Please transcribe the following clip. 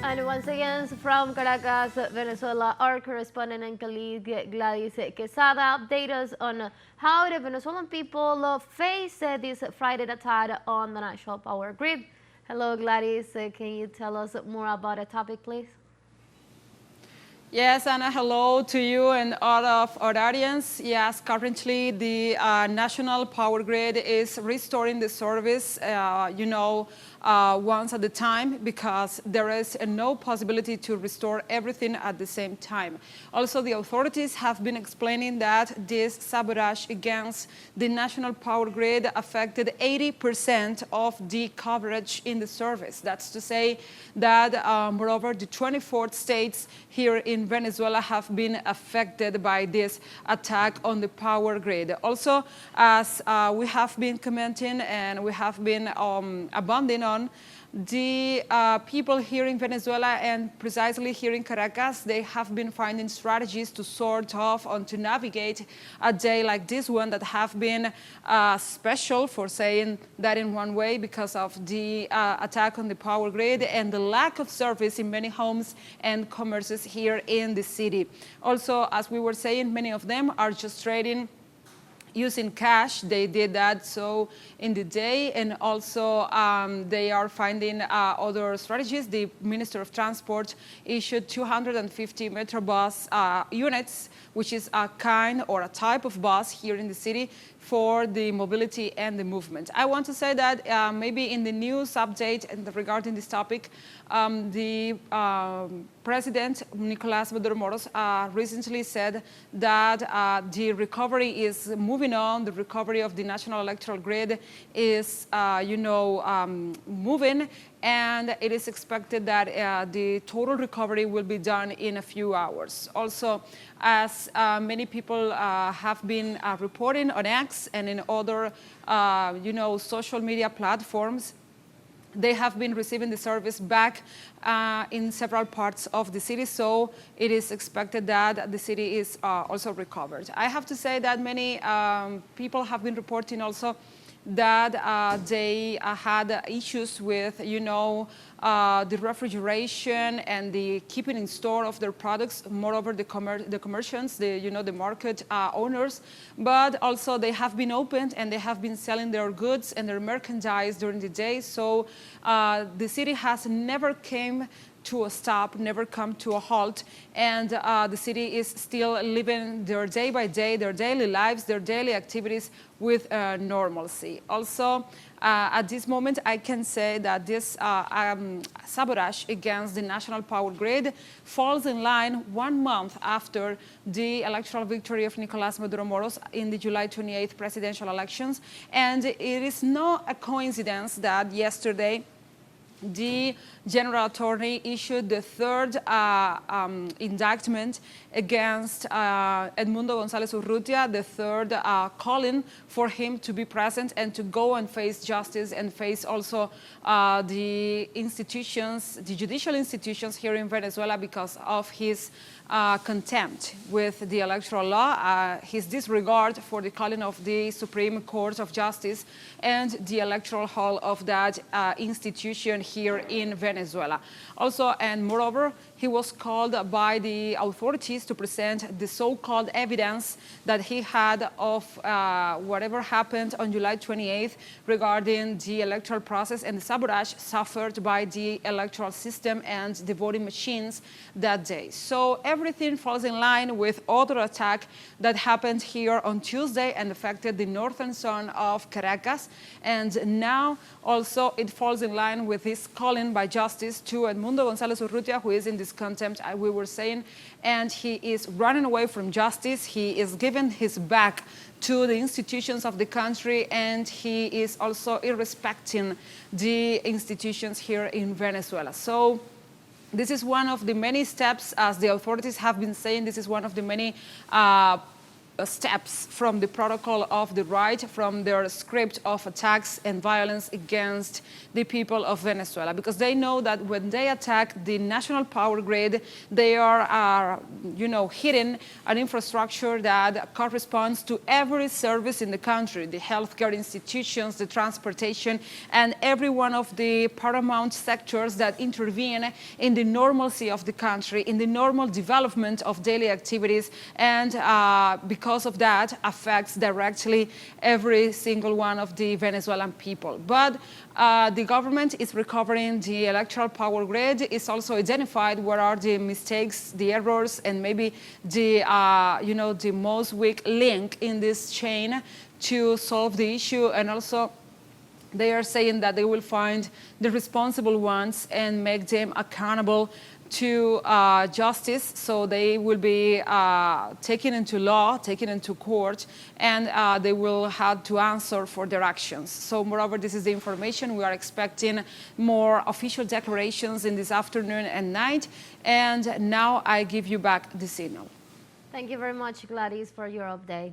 And once again, from Caracas, Venezuela, our correspondent and colleague Gladys Quesada updates us on how the Venezuelan people face this Friday attack on the national power grid. Hello, Gladys. Can you tell us more about the topic, please? Yes, Anna, hello to you and all of our audience. Yes, currently the national power grid is restoring the service, once at a time, because there is no possibility to restore everything at the same time. Also, the authorities have been explaining that this sabotage against the national power grid affected 80% of the coverage in the service. That's to say that, moreover, the 24 states here in Venezuela have been affected by this attack on the power grid. Also, as we have been commenting and we have been abounding on, the people here in Venezuela and precisely here in Caracas, they have been finding strategies to sort of and to navigate a day like this one that have been special, for saying that in one way, because of the attack on the power grid and the lack of service in many homes and commerces here in the city. Also, as we were saying, many of them are just trading using cash. They did that so in the day, and also they are finding other strategies. The Minister of Transport issued 250 Metrobus units, which is a kind or a type of bus here in the city for the mobility and the movement. I want to say that maybe in the news update and regarding this topic, the President Nicolás Maduro Moros recently said that the recovery is moving on. The recovery of the national electoral grid is, moving, and it is expected that the total recovery will be done in a few hours. Also, as many people have been reporting on X and in other, social media platforms, they have been receiving the service back in several parts of the city, so it is expected that the city is also recovered. I have to say that many people have been reporting also that they had issues with, the refrigeration and the keeping in store of their products, moreover the commerciants, the market owners, but also they have been opened and they have been selling their goods and their merchandise during the day. So the city has never came to a stop, never come to a halt, and the city is still living their day by day, their daily lives, their daily activities with normalcy. Also, at this moment, I can say that this sabotage against the national power grid falls in line 1 month after the electoral victory of Nicolás Maduro Moros in the July 28th presidential elections. And it is not a coincidence that yesterday the general attorney issued the third indictment against Edmundo González Urrutia, the third calling for him to be present and to go and face justice and face also the institutions, the judicial institutions here in Venezuela because of his contempt with the electoral law, his disregard for the calling of the Supreme Court of Justice and the electoral hall of that institution here in Venezuela. Also, and moreover, he was called by the authorities to present the so-called evidence that he had of whatever happened on July 28th regarding the electoral process and the sabotage suffered by the electoral system and the voting machines that day. So everything falls in line with other attack that happened here on Tuesday and affected the northern zone of Caracas. And now also it falls in line with this calling by justice to Edmundo González Urrutia, who is in this contempt, we were saying, and he is running away from justice. He is giving his back to the institutions of the country, and he is also irrespecting the institutions here in Venezuela. So this is one of the many steps, as the authorities have been saying, this is one of the many steps from the protocol of the right, from their script of attacks and violence against the people of Venezuela, because they know that when they attack the national power grid, they are hitting an infrastructure that corresponds to every service in the country, the healthcare institutions, the transportation, and every one of the paramount sectors that intervene in the normalcy of the country, in the normal development of daily activities, and because of that affects directly every single one of the Venezuelan people. But the government is recovering the electoral power grid. It's also identified where are the mistakes, the errors, and maybe the the most weak link in this chain to solve the issue. And also they are saying that they will find the responsible ones and make them accountable to justice, so they will be taken into law, taken into court, and they will have to answer for their actions. So moreover, this is the information. We are expecting more official declarations in this afternoon and night. And now I give you back the signal. Thank you very much, Gladys, for your update.